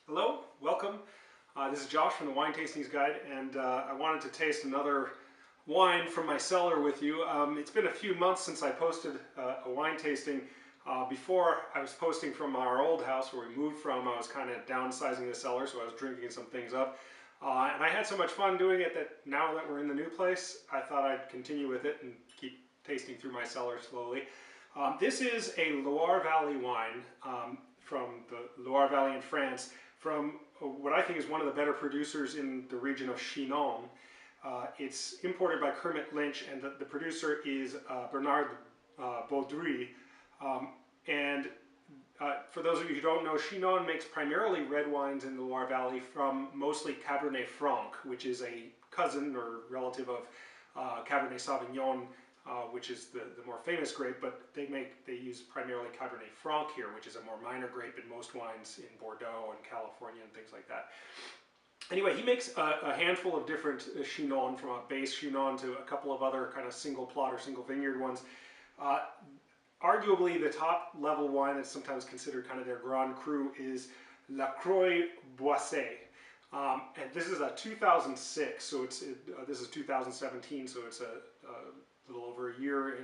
Hello, welcome. This is Josh from the Wine Tastings Guide, and I wanted to taste another wine from my cellar with you. It's been a few months since I posted a wine tasting. Before I was posting from our old house where we moved from. I was kind of downsizing the cellar, so I was drinking some things up. And I had so much fun doing it that now that we're in the new place, I thought I'd continue with it and keep tasting through my cellar slowly. This is a Loire Valley wine from the Loire Valley in France, from what I think is one of the better producers in the region of Chinon. It's imported by Kermit Lynch, and the producer is Bernard Baudry. For those of you who don't know, Chinon makes primarily red wines in the Loire Valley from mostly Cabernet Franc, which is a cousin or relative of Cabernet Sauvignon, which is the more famous grape, but they use primarily Cabernet Franc here, which is a more minor grape in most wines in Bordeaux and California and things like that. Anyway, he makes a handful of different Chinon, from a base Chinon to a couple of other kind of single plot or single vineyard ones. Arguably the top level wine that's sometimes considered kind of their Grand Cru is La Croix Boisée. And this is a 2006, so this is 2017, so it's a little over a year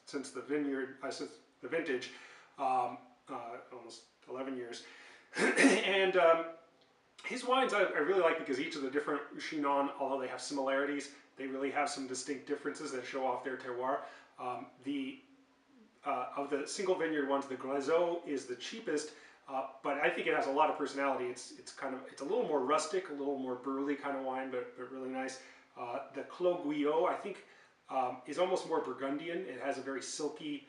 since the vintage, almost 11 years. And his wines I really like because each of the different Chinon, although they have similarities, they really have some distinct differences that show off their terroir. Of the single vineyard ones, the Boisée is the cheapest, but I think it has a lot of personality. It's a little more rustic, a little more burly kind of wine, but really nice. The Croix, I think, is almost more Burgundian. It has a very silky,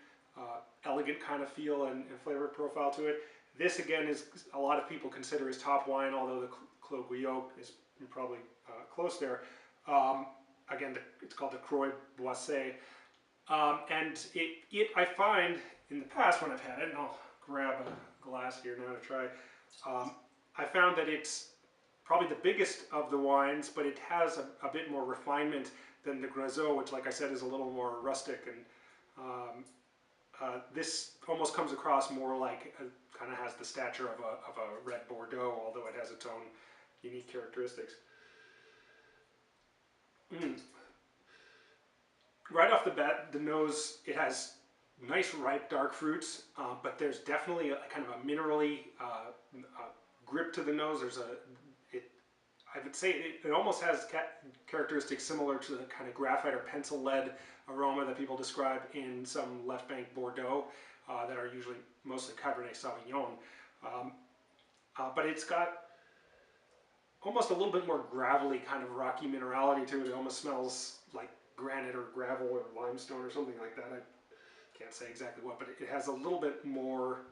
elegant kind of feel and flavor profile to it. This again is a lot of people consider his top wine, although the Croix is probably close there. Again, it's called the Croix Boisée. And I find in the past when I've had it, and I'll grab a glass here now to try, I found that it's probably the biggest of the wines, but it has a bit more refinement than the Boisée, which, like I said, is a little more rustic. And this almost comes across more like, kind of has the stature of a red Bordeaux, although it has its own unique characteristics. Right off the bat, the nose, it has nice ripe dark fruits, but there's definitely a kind of a minerally grip to the nose. I would say it almost has characteristics similar to the kind of graphite or pencil lead aroma that people describe in some left bank Bordeaux that are usually mostly Cabernet Sauvignon. But it's got almost a little bit more gravelly kind of rocky minerality to it. It almost smells like granite or gravel or limestone or something like that. I can't say exactly what, but it has a little bit more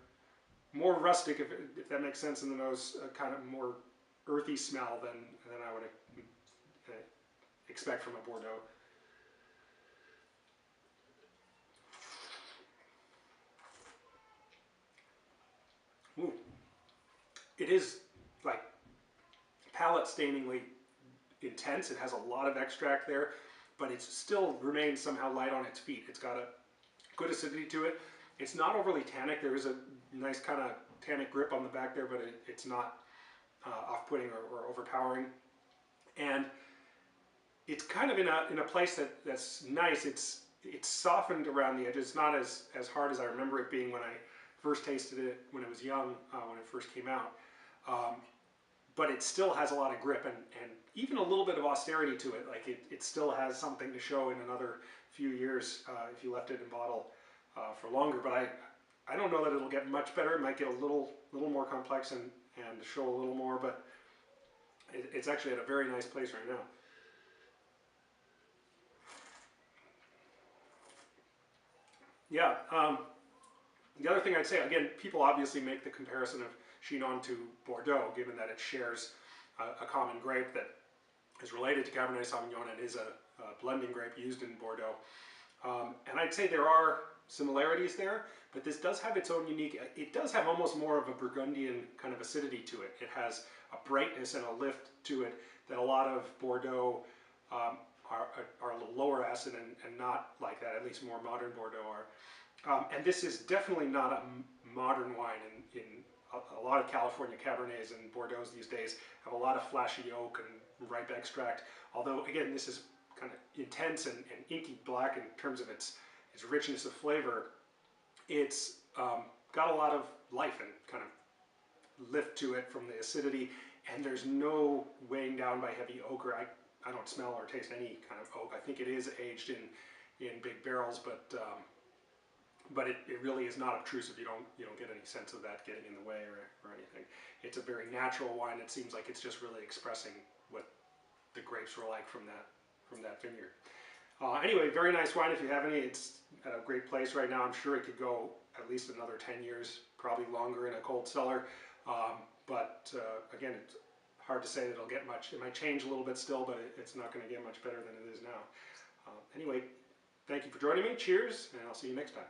rustic, if that makes sense, in the nose, kind of more earthy smell than I would expect from a Bordeaux. Ooh. It is like palate-stainingly intense. It has a lot of extract there, but it still remains somehow light on its feet. It's got a good acidity to it. It's not overly tannic. There is a nice kind of tannic grip on the back there, but it's not off-putting or overpowering. And it's kind of in a place that's nice. It's softened around the edges. It's not as hard as I remember it being when I first tasted it when it was young, when it first came out. But it still has a lot of grip and even a little bit of austerity to it. Like it still has something to show in another few years if you left it in bottle for longer. But I don't know that it'll get much better. It might get a little more complex and show a little more, but it's actually at a very nice place right now. Yeah. The other thing I'd say, again, people obviously make the comparison of Chinon to Bordeaux, given that it shares a common grape that is related to Cabernet Sauvignon and is a blending grape used in Bordeaux. And I'd say there are similarities there, but this does have its own unique, it does have almost more of a Burgundian kind of acidity to it. It has a brightness and a lift to it that a lot of Bordeaux are a little lower acid and not like that, at least more modern Bordeaux are. And this is definitely not a modern wine in a lot of California Cabernets and Bordeaux's these days have a lot of flashy oak and ripe extract. Although again, this is kind of intense and inky black in terms of its richness of flavor. It's got a lot of life and kind of lift to it from the acidity, and there's no weighing down by heavy oak. I don't smell or taste any kind of oak. I think it is aged in big barrels, but it really is not obtrusive. You don't get any sense of that getting in the way or anything. It's a very natural wine. It seems like it's just really expressing what the grapes were like from that vineyard. Anyway, very nice wine if you have any. It's at a great place right now. I'm sure it could go at least another 10 years, probably longer in a cold cellar. Again, it's hard to say that it'll get much. It might change a little bit still, but it's not going to get much better than it is now. Anyway, thank you for joining me. Cheers, and I'll see you next time.